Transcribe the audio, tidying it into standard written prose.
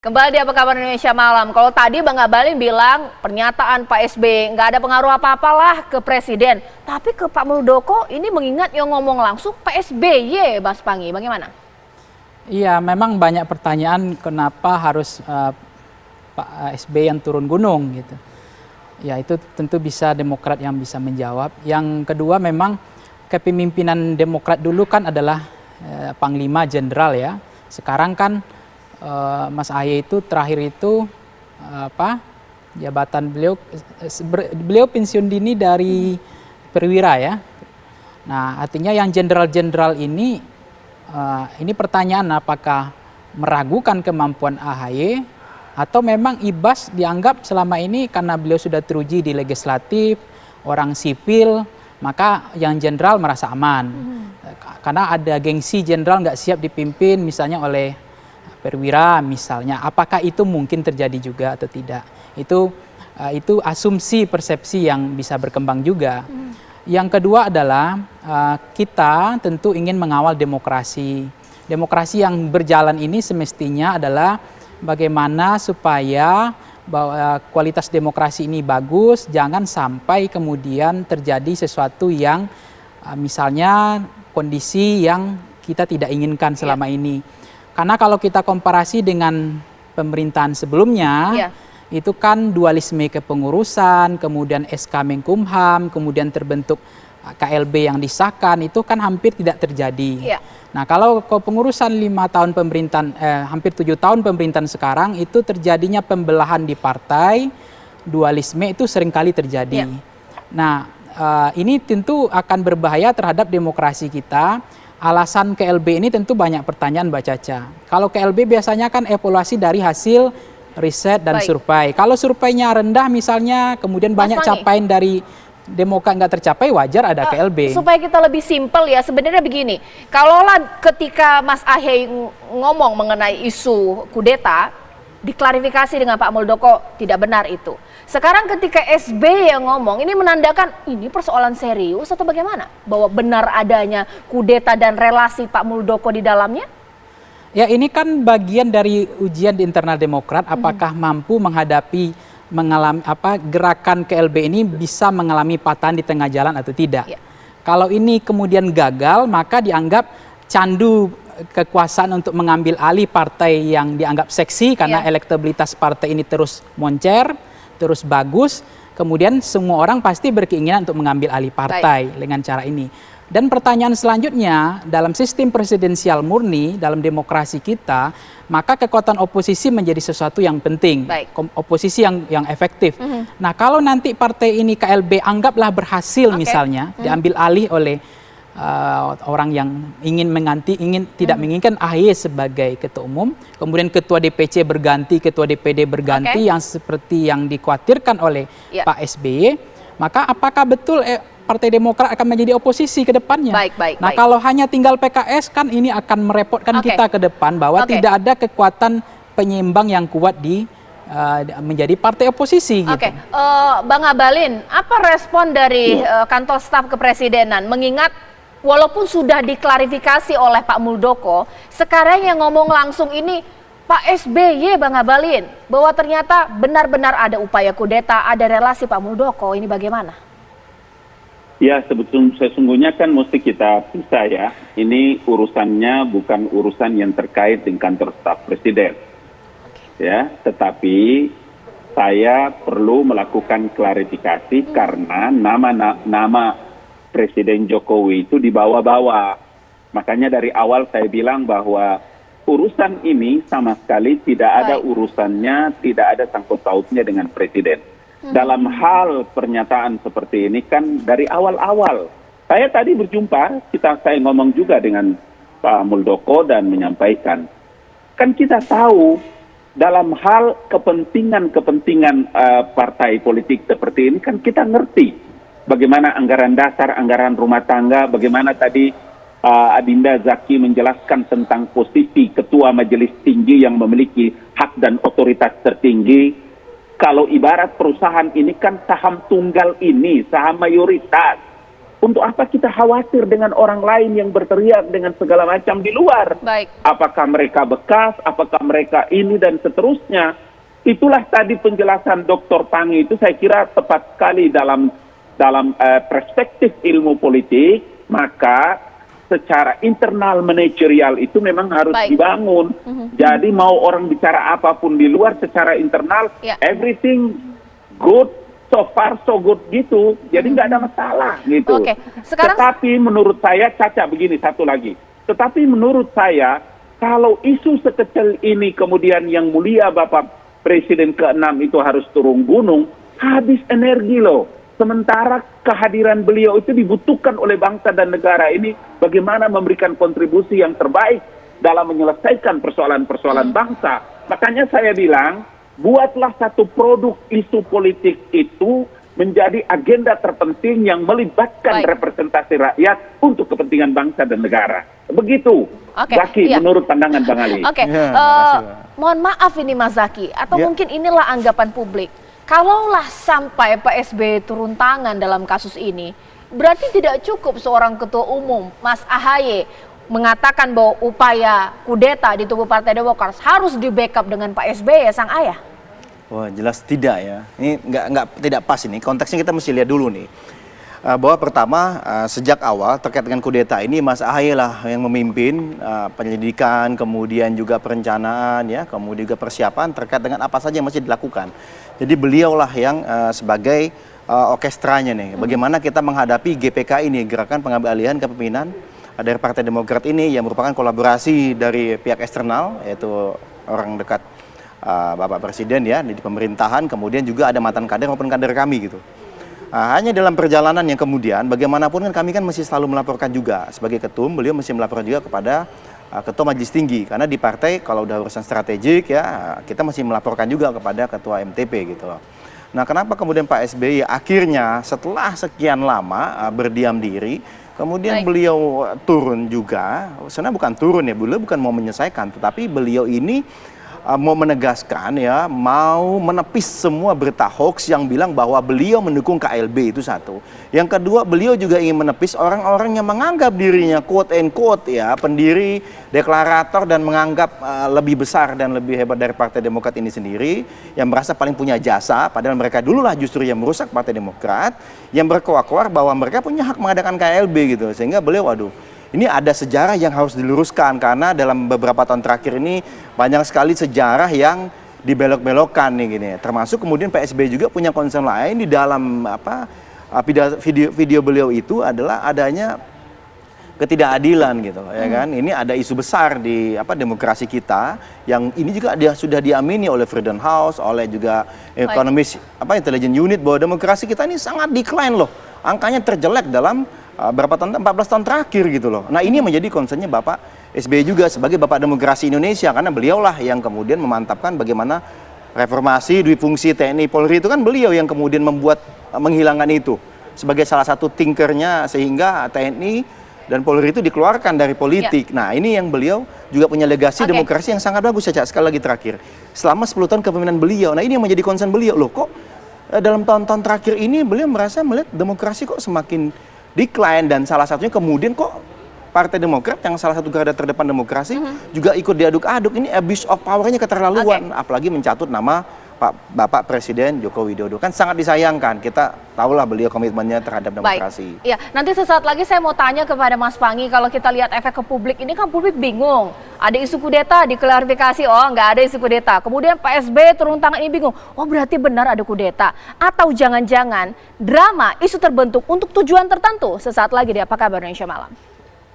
Kembali di Apa Kabar Indonesia Malam. Kalau tadi Bang Abalin bilang pernyataan Pak SBY nggak ada pengaruh apa-apalah ke Presiden. Tapi ke Pak Muldoko ini mengingat yang ngomong langsung Pak SBY, Mas Pangi. Bagaimana? Iya, memang banyak pertanyaan kenapa harus Pak SBY yang turun gunung gitu. Ya itu tentu bisa Demokrat yang bisa menjawab. Yang kedua memang kepemimpinan Demokrat dulu kan adalah Panglima Jenderal ya. Sekarang kan Mas Ahy itu terakhir itu jabatan beliau pensiun dini dari perwira ya. Nah artinya yang jenderal-jenderal ini pertanyaan apakah meragukan kemampuan AHY atau memang Ibas dianggap selama ini karena beliau sudah teruji di legislatif, orang sipil, maka yang jenderal merasa aman. Karena ada gengsi jenderal nggak siap dipimpin misalnya oleh perwira misalnya, apakah itu mungkin terjadi juga atau tidak? Itu asumsi persepsi yang bisa berkembang juga. Yang kedua adalah kita tentu ingin mengawal demokrasi. Demokrasi yang berjalan ini semestinya adalah bagaimana supaya kualitas demokrasi ini bagus, jangan sampai kemudian terjadi sesuatu yang misalnya kondisi yang kita tidak inginkan selama ini. Karena kalau kita komparasi dengan pemerintahan sebelumnya, itu kan dualisme kepengurusan, kemudian SK Menkumham, kemudian terbentuk KLB yang disahkan, itu kan hampir tidak terjadi. Nah kalau kepengurusan 5 tahun pemerintahan, hampir 7 tahun pemerintahan sekarang, itu terjadinya pembelahan di partai, dualisme itu seringkali terjadi. Nah ini tentu akan berbahaya terhadap demokrasi kita. Alasan KLB ini tentu banyak pertanyaan Mbak Caca. Kalau KLB biasanya kan evaluasi dari hasil riset dan survei. Kalau surveinya rendah misalnya, kemudian banyak capaian dari Demokrat nggak tercapai, wajar ada KLB. Supaya kita lebih simpel ya, sebenarnya begini. Kalaulah ketika Mas Ahy ngomong mengenai isu kudeta, diklarifikasi dengan Pak Muldoko tidak benar itu. Sekarang ketika SBY yang ngomong, ini menandakan ini persoalan serius atau bagaimana? Bahwa benar adanya kudeta dan relasi Pak Muldoko di dalamnya? Ya ini kan bagian dari ujian di internal Demokrat, apakah mampu menghadapi gerakan KLB ini bisa mengalami patahan di tengah jalan atau tidak. Kalau ini kemudian gagal, maka dianggap candu kekuasaan untuk mengambil alih partai yang dianggap seksi karena elektabilitas partai ini terus moncer, terus bagus, kemudian semua orang pasti berkeinginan untuk mengambil alih partai dengan cara ini. Dan pertanyaan selanjutnya, dalam sistem presidensial murni, dalam demokrasi kita, maka kekuatan oposisi menjadi sesuatu yang penting, oposisi yang efektif. Nah kalau nanti partai ini KLB anggaplah berhasil misalnya, diambil alih oleh orang yang tidak menginginkan AHY sebagai ketua umum, kemudian ketua DPC berganti, ketua DPD berganti yang seperti yang dikhawatirkan oleh Pak SBY, maka apakah betul Partai Demokrat akan menjadi oposisi ke depannya? Nah kalau hanya tinggal PKS kan ini akan merepotkan kita ke depan bahwa tidak ada kekuatan penyeimbang yang kuat di menjadi partai oposisi. Bang Abalin, apa respon dari kantor staf kepresidenan mengingat walaupun sudah diklarifikasi oleh Pak Muldoko, sekarang yang ngomong langsung ini Pak SBY, Bang Abalin, bahwa ternyata benar-benar ada upaya kudeta, ada relasi Pak Muldoko, ini bagaimana? Ya sesungguhnya kan mesti kita pisah ya, ini urusannya bukan urusan yang terkait dengan kantor staf presiden. Ya, tetapi saya perlu melakukan klarifikasi karena nama Presiden Jokowi itu dibawa-bawa. Makanya dari awal saya bilang bahwa urusan ini sama sekali tidak ada urusannya, tidak ada sangkut pautnya dengan Presiden. Dalam hal pernyataan seperti ini kan dari awal-awal. Saya tadi berjumpa, saya ngomong juga dengan Pak Muldoko dan menyampaikan. Kan kita tahu dalam hal kepentingan partai politik seperti ini kan kita ngerti. Bagaimana anggaran dasar, anggaran rumah tangga, bagaimana tadi Adinda Zaki menjelaskan tentang posisi ketua majelis tinggi yang memiliki hak dan otoritas tertinggi. Kalau ibarat perusahaan ini kan saham tunggal ini, saham mayoritas. Untuk apa kita khawatir dengan orang lain yang berteriak dengan segala macam di luar? Baik. Apakah mereka bekas, apakah mereka ini dan seterusnya. Itulah tadi penjelasan Dr. Pangi itu saya kira tepat sekali dalam perspektif ilmu politik, maka secara internal manajerial itu memang harus dibangun. Jadi mau orang bicara apapun di luar secara internal, everything good, so far so good gitu, jadi nggak ada masalah gitu. Sekarang... Tetapi menurut saya, Caca begini satu lagi. Tetapi menurut saya, kalau isu sekecil ini kemudian yang mulia Bapak Presiden ke-6 itu harus turun gunung, habis energi loh. Sementara kehadiran beliau itu dibutuhkan oleh bangsa dan negara ini, bagaimana memberikan kontribusi yang terbaik dalam menyelesaikan persoalan-persoalan bangsa. Makanya saya bilang, buatlah satu produk isu politik itu menjadi agenda terpenting yang melibatkan representasi rakyat untuk kepentingan bangsa dan negara. Begitu, Zaki, menurut pandangan Bang Ali. Mohon maaf ini Mas Zaki, atau mungkin inilah anggapan publik. Kalaulah sampai Pak SBY turun tangan dalam kasus ini, berarti tidak cukup seorang ketua umum, Mas AHY, mengatakan bahwa upaya kudeta di tubuh Partai Demokrat harus di-backup dengan Pak SBY, sang ayah. Wah, jelas tidak ya. Ini tidak pas ini. Konteksnya kita mesti lihat dulu nih. Bahwa pertama sejak awal terkait dengan kudeta ini Mas AHY lah yang memimpin penyelidikan, kemudian juga perencanaan ya, kemudian juga persiapan terkait dengan apa saja yang masih dilakukan. Jadi beliaulah yang sebagai orkestranya nih. Bagaimana kita menghadapi GPK ini, Gerakan Pengambil Alihan Kepemimpinan dari Partai Demokrat ini yang merupakan kolaborasi dari pihak eksternal, yaitu orang dekat Bapak Presiden ya di pemerintahan, kemudian juga ada mantan kader maupun kader kami gitu. Hanya dalam perjalanan yang kemudian bagaimanapun kan kami kan masih selalu melaporkan juga sebagai ketum, beliau masih melaporkan juga kepada ketua Majelis Tinggi, karena di partai kalau udah urusan strategik ya kita masih melaporkan juga kepada ketua MTP gitu loh. Nah, kenapa kemudian Pak SBY akhirnya setelah sekian lama berdiam diri, kemudian beliau turun juga, sebenarnya bukan turun ya, beliau bukan mau menyelesaikan, tetapi beliau ini mau menegaskan ya, mau menepis semua berita hoax yang bilang bahwa beliau mendukung KLB, itu satu. Yang kedua, beliau juga ingin menepis orang-orang yang menganggap dirinya quote and quote ya pendiri, deklarator dan menganggap lebih besar dan lebih hebat dari Partai Demokrat ini sendiri, yang merasa paling punya jasa, padahal mereka dululah justru yang merusak Partai Demokrat, yang berkoar-koar bahwa mereka punya hak mengadakan KLB gitu. Sehingga beliau, waduh, ini ada sejarah yang harus diluruskan, karena dalam beberapa tahun terakhir ini banyak sekali sejarah yang dibelok-belokkan nih gini. Termasuk kemudian Pak SBY juga punya concern lain di dalam video beliau itu adalah adanya ketidakadilan gitu loh, ya kan. Ini ada isu besar di demokrasi kita yang ini juga sudah diamini oleh Freedom House, oleh juga ekonomis Intelligence Unit, bahwa demokrasi kita ini sangat decline loh. Angkanya terjelek dalam berapa tahun, 14 tahun terakhir gitu loh. Nah, ini menjadi concernnya Bapak SBY juga sebagai Bapak Demokrasi Indonesia, karena beliaulah yang kemudian memantapkan bagaimana reformasi dui fungsi TNI Polri, itu kan beliau yang kemudian menghilangkan itu sebagai salah satu tinkernya, sehingga TNI dan Polri itu dikeluarkan dari politik. Nah, ini yang beliau juga punya legasi demokrasi yang sangat bagus. Caca, sekali lagi terakhir, selama 10 tahun kepemimpinan beliau, nah ini yang menjadi concern beliau loh, kok dalam tahun-tahun terakhir ini beliau merasa melihat demokrasi kok semakin decline, dan salah satunya kemudian kok Partai Demokrat yang salah satu garda terdepan demokrasi juga ikut diaduk-aduk. Ini abuse of power-nya keterlaluan, apalagi mencatut nama Bapak Presiden Joko Widodo. Kan sangat disayangkan, kita tahulah beliau komitmennya terhadap demokrasi. Iya, nanti sesaat lagi saya mau tanya kepada Mas Pangi, kalau kita lihat efek ke publik, ini kan publik bingung. Ada isu kudeta, diklarifikasi, oh nggak ada isu kudeta. Kemudian Pak SBY turun tangan, ini bingung, oh berarti benar ada kudeta. Atau jangan-jangan drama, isu terbentuk untuk tujuan tertentu. Sesaat lagi di Apa Kabar Indonesia Malam.